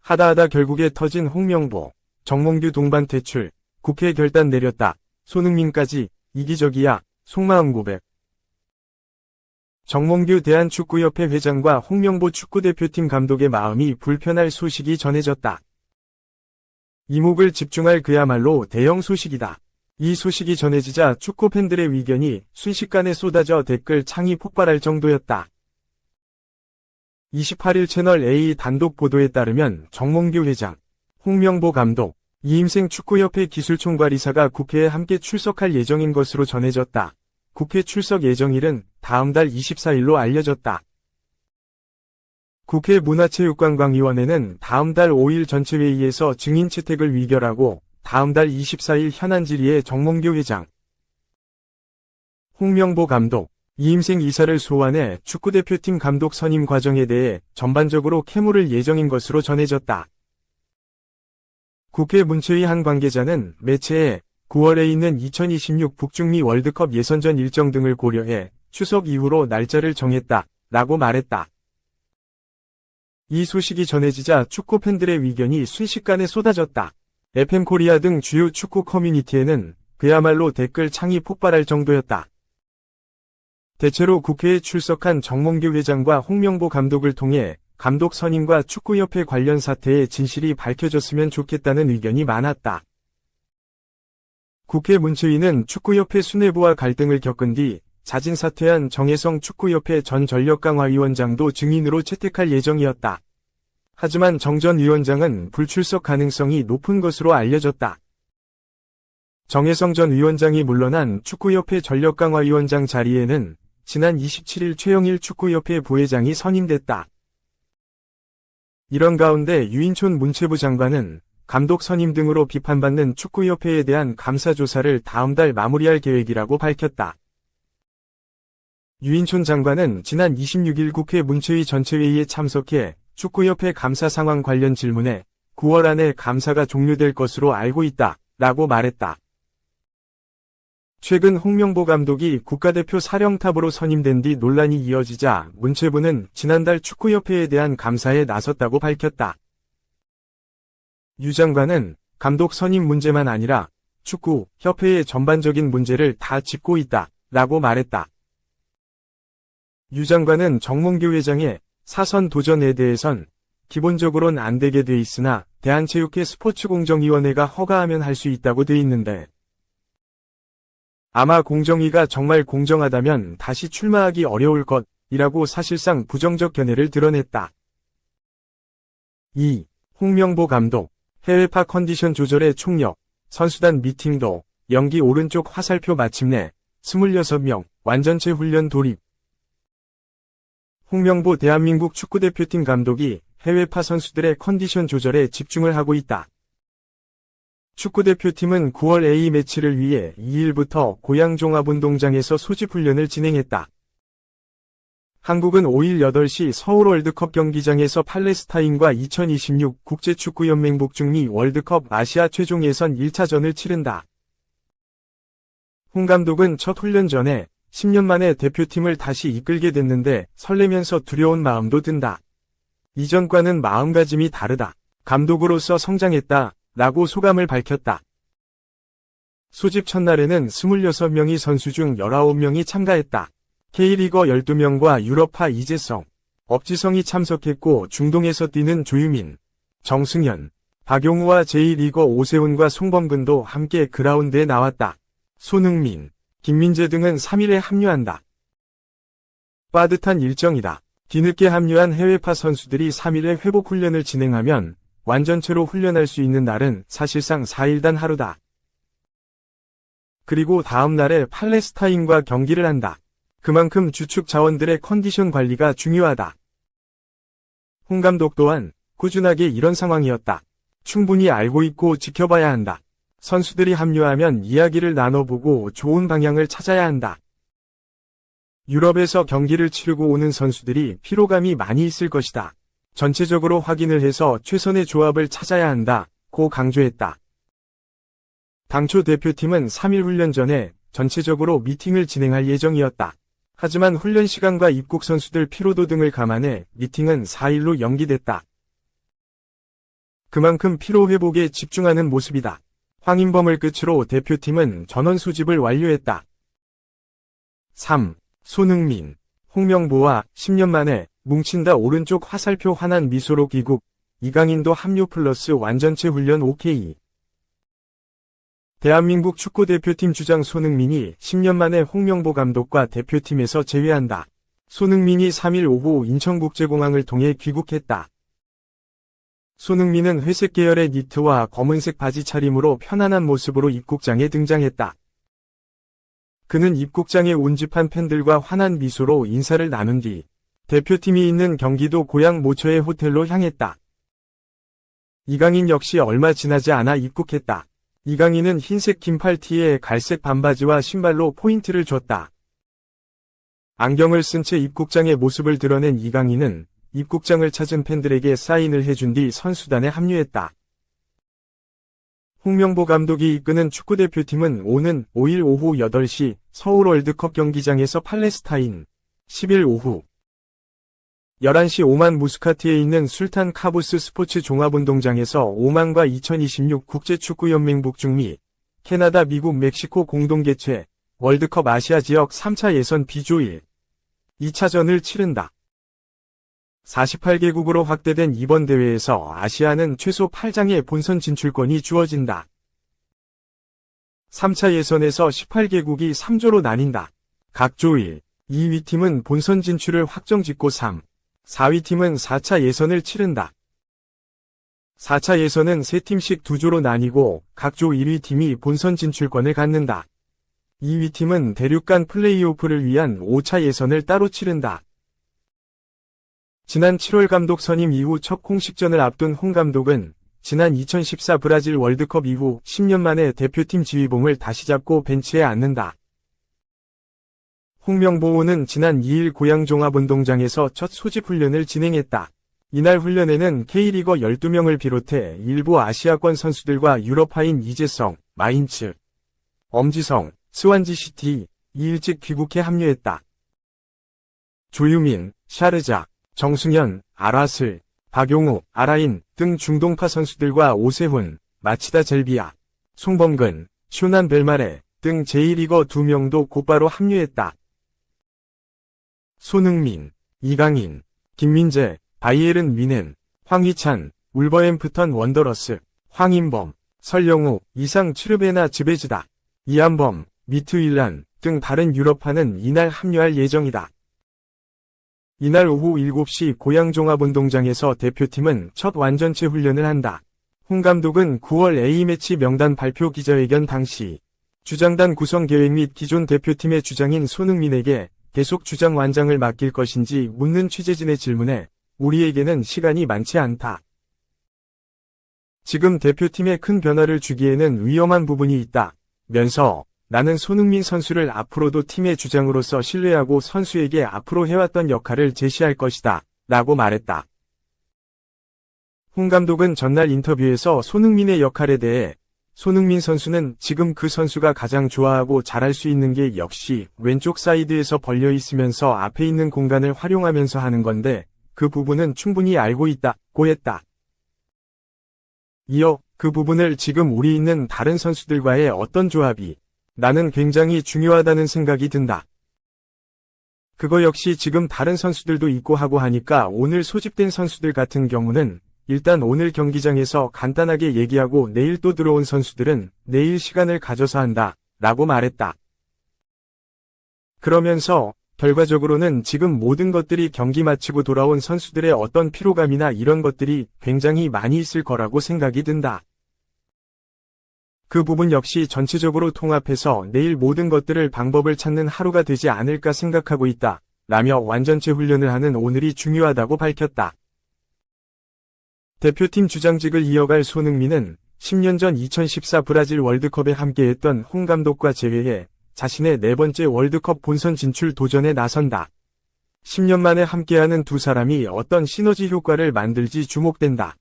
하다하다 결국에 터진 홍명보, 정몽규 동반 퇴출, 국회 결단 내렸다. 손흥민까지 이기적이야. 속마음 고백. 정몽규 대한축구협회 회장과 홍명보 축구대표팀 감독의 마음이 불편할 소식이 전해졌다. 이목을 집중할 그야말로 대형 소식이다. 이 소식이 전해지자 축구팬들의 의견이 순식간에 쏟아져 댓글 창이 폭발할 정도였다. 28일 채널 A 단독 보도에 따르면 정몽규 회장, 홍명보 감독, 이임생 축구협회 기술총괄이사가 국회에 함께 출석할 예정인 것으로 전해졌다. 국회 출석 예정일은 다음 달 24일로 알려졌다. 국회 문화체육관광위원회는 다음 달 5일 전체회의에서 증인 채택을 의결하고 다음 달 24일 현안 질의에 정몽규 회장, 홍명보 감독, 이임생 이사를 소환해 축구대표팀 감독 선임 과정에 대해 전반적으로 캐물을 예정인 것으로 전해졌다. 국회 문체위 한 관계자는 매체에 9월에 있는 2026 북중미 월드컵 예선전 일정 등을 고려해 추석 이후로 날짜를 정했다 라고 말했다. 이 소식이 전해지자 축구팬들의 의견이 순식간에 쏟아졌다. FM코리아 등 주요 축구 커뮤니티에는 그야말로 댓글 창이 폭발할 정도였다. 대체로 국회에 출석한 정몽규 회장과 홍명보 감독을 통해 감독 선임과 축구협회 관련 사태의 진실이 밝혀졌으면 좋겠다는 의견이 많았다. 국회 문체위는 축구협회 수뇌부와 갈등을 겪은 뒤 자진 사퇴한 정혜성 축구협회 전 전력강화위원장도 증인으로 채택할 예정이었다. 하지만 정 전 위원장은 불출석 가능성이 높은 것으로 알려졌다. 정혜성 전 위원장이 물러난 축구협회 전력강화위원장 자리에는 지난 27일 최영일 축구협회 부회장이 선임됐다. 이런 가운데 유인촌 문체부 장관은 감독 선임 등으로 비판받는 축구협회에 대한 감사 조사를 다음 달 마무리할 계획이라고 밝혔다. 유인촌 장관은 지난 26일 국회 문체위 전체회의에 참석해 축구협회 감사 상황 관련 질문에 9월 안에 감사가 종료될 것으로 알고 있다 라고 말했다. 최근 홍명보 감독이 국가대표 사령탑으로 선임된 뒤 논란이 이어지자 문체부는 지난달 축구협회에 대한 감사에 나섰다고 밝혔다. 유 장관은 감독 선임 문제만 아니라 축구협회의 전반적인 문제를 다 짚고 있다 라고 말했다. 유 장관은 정몽규 회장의 사선 도전에 대해선 기본적으론 안 되게 돼 있으나 대한체육회 스포츠공정위원회가 허가하면 할 수 있다고 돼 있는데 아마 공정위가 정말 공정하다면 다시 출마하기 어려울 것이라고 사실상 부정적 견해를 드러냈다. 2. 홍명보 감독, 해외파 컨디션 조절에 총력, 선수단 미팅도, 연기 오른쪽 화살표 마침내, 26명, 완전체 훈련 돌입. 홍명보 대한민국 축구대표팀 감독이 해외파 선수들의 컨디션 조절에 집중을 하고 있다. 축구대표팀은 9월 A매치를 위해 2일부터 고양 종합운동장에서 소집훈련을 진행했다. 한국은 5일 8시 서울 월드컵 경기장에서 팔레스타인과 2026 국제축구연맹 북중미 월드컵 아시아 최종 예선 1차전을 치른다. 홍 감독은 첫 훈련 전에 10년 만에 대표팀을 다시 이끌게 됐는데 설레면서 두려운 마음도 든다. 이전과는 마음가짐이 다르다. 감독으로서 성장했다. 라고 소감을 밝혔다. 소집 첫날에는 26명의 선수 중 19명이 참가했다. K리거 12명과 유럽파 이재성, 업지성이 참석했고 중동에서 뛰는 조유민, 정승현, 박용우와 제2리거 오세훈과 송범근도 함께 그라운드에 나왔다. 손흥민, 김민재 등은 3일에 합류한다. 빠듯한 일정이다. 뒤늦게 합류한 해외파 선수들이 3일에 회복 훈련을 진행하면 완전체로 훈련할 수 있는 날은 사실상 4일 단 하루다. 그리고 다음 날에 팔레스타인과 경기를 한다. 그만큼 주축 자원들의 컨디션 관리가 중요하다. 홍 감독 또한 꾸준하게 이런 상황이었다. 충분히 알고 있고 지켜봐야 한다. 선수들이 합류하면 이야기를 나눠보고 좋은 방향을 찾아야 한다. 유럽에서 경기를 치르고 오는 선수들이 피로감이 많이 있을 것이다. 전체적으로 확인을 해서 최선의 조합을 찾아야 한다고 강조했다. 당초 대표팀은 3일 훈련 전에 전체적으로 미팅을 진행할 예정이었다. 하지만 훈련 시간과 입국 선수들 피로도 등을 감안해 미팅은 4일로 연기됐다. 그만큼 피로회복에 집중하는 모습이다. 황인범을 끝으로 대표팀은 전원 수집을 완료했다. 3. 손흥민, 홍명보와 10년 만에 뭉친다. 오른쪽 화살표 환한 미소로 귀국, 이강인도 합류 플러스 완전체 훈련 OK. 대한민국 축구대표팀 주장 손흥민이 10년 만에 홍명보 감독과 대표팀에서 재회한다. 손흥민이 3일 오후 인천국제공항을 통해 귀국했다. 손흥민은 회색 계열의 니트와 검은색 바지 차림으로 편안한 모습으로 입국장에 등장했다. 그는 입국장에 운집한 팬들과 환한 미소로 인사를 나눈 뒤 대표팀이 있는 경기도 고향 모처의 호텔로 향했다. 이강인 역시 얼마 지나지 않아 입국했다. 이강인은 흰색 긴팔 티에 갈색 반바지와 신발로 포인트를 줬다. 안경을 쓴 채 입국장의 모습을 드러낸 이강인은 입국장을 찾은 팬들에게 사인을 해준 뒤 선수단에 합류했다. 홍명보 감독이 이끄는 축구대표팀은 오는 5일 오후 8시 서울 월드컵 경기장에서 팔레스타인, 10일 오후 11시 오만 무스카트에 있는 술탄 카부스 스포츠 종합운동장에서 오만과 2026 국제축구연맹 북중미, 캐나다, 미국, 멕시코 공동 개최 월드컵 아시아 지역 3차 예선 B조1, 2차전을 치른다. 48개국으로 확대된 이번 대회에서 아시아는 최소 8장의 본선 진출권이 주어진다. 3차 예선에서 18개국이 3조로 나뉜다. 각 조 1, 2위 팀은 본선 진출을 확정짓고 3, 4위 팀은 4차 예선을 치른다. 4차 예선은 3팀씩 2조로 나뉘고 각 조 1위 팀이 본선 진출권을 갖는다. 2위 팀은 대륙 간 플레이오프를 위한 5차 예선을 따로 치른다. 지난 7월 감독 선임 이후 첫 공식전을 앞둔 홍 감독은 지난 2014 브라질 월드컵 이후 10년 만에 대표팀 지휘봉을 다시 잡고 벤치에 앉는다. 홍명보는 지난 2일 고양 종합운동장에서 첫 소집 훈련을 진행했다. 이날 훈련에는 K리거 12명을 비롯해 일부 아시아권 선수들과 유럽파인 이재성, 마인츠, 엄지성, 스완지시티, 일찍 귀국해 합류했다. 조유민, 샤르자, 정승현, 아라슬, 박용우, 아라인 등 중동파 선수들과 오세훈, 마치다 젤비아, 송범근, 슈난 벨마레 등 제1리거 2명도 곧바로 합류했다. 손흥민, 이강인, 김민재, 바이에른 뮌헨, 황희찬, 울버햄프턴 원더러스, 황인범, 설영우, 이상 츠르베나 즈베즈다, 이한범, 미트윌란 등 다른 유럽파는 이날 합류할 예정이다. 이날 오후 7시 고양 종합운동장에서 대표팀은 첫 완전체 훈련을 한다. 홍 감독은 9월 A매치 명단 발표 기자회견 당시 주장단 구성 계획 및 기존 대표팀의 주장인 손흥민에게 계속 주장 완장을 맡길 것인지 묻는 취재진의 질문에 우리에게는 시간이 많지 않다. 지금 대표팀에 큰 변화를 주기에는 위험한 부분이 있다. 면서 나는 손흥민 선수를 앞으로도 팀의 주장으로서 신뢰하고 선수에게 앞으로 해왔던 역할을 제시할 것이다. 라고 말했다. 홍 감독은 전날 인터뷰에서 손흥민의 역할에 대해 손흥민 선수는 지금 그 선수가 가장 좋아하고 잘할 수 있는 게 역시 왼쪽 사이드에서 벌려 있으면서 앞에 있는 공간을 활용하면서 하는 건데 그 부분은 충분히 알고 있다고 했다. 이어 그 부분을 지금 우리 있는 다른 선수들과의 어떤 조합이 나는 굉장히 중요하다는 생각이 든다. 그거 역시 지금 다른 선수들도 있고 하고 하니까 오늘 소집된 선수들 같은 경우는 일단 오늘 경기장에서 간단하게 얘기하고 내일 또 들어온 선수들은 내일 시간을 가져서 한다. 라고 말했다. 그러면서 결과적으로는 지금 모든 것들이 경기 마치고 돌아온 선수들의 어떤 피로감이나 이런 것들이 굉장히 많이 있을 거라고 생각이 든다. 그 부분 역시 전체적으로 통합해서 내일 모든 것들을 방법을 찾는 하루가 되지 않을까 생각하고 있다. 라며 완전체 훈련을 하는 오늘이 중요하다고 밝혔다. 대표팀 주장직을 이어갈 손흥민은 10년 전 2014 브라질 월드컵에 함께했던 홍 감독과 재회해 자신의 4번째 월드컵 본선 진출 도전에 나선다. 10년 만에 함께하는 두 사람이 어떤 시너지 효과를 만들지 주목된다.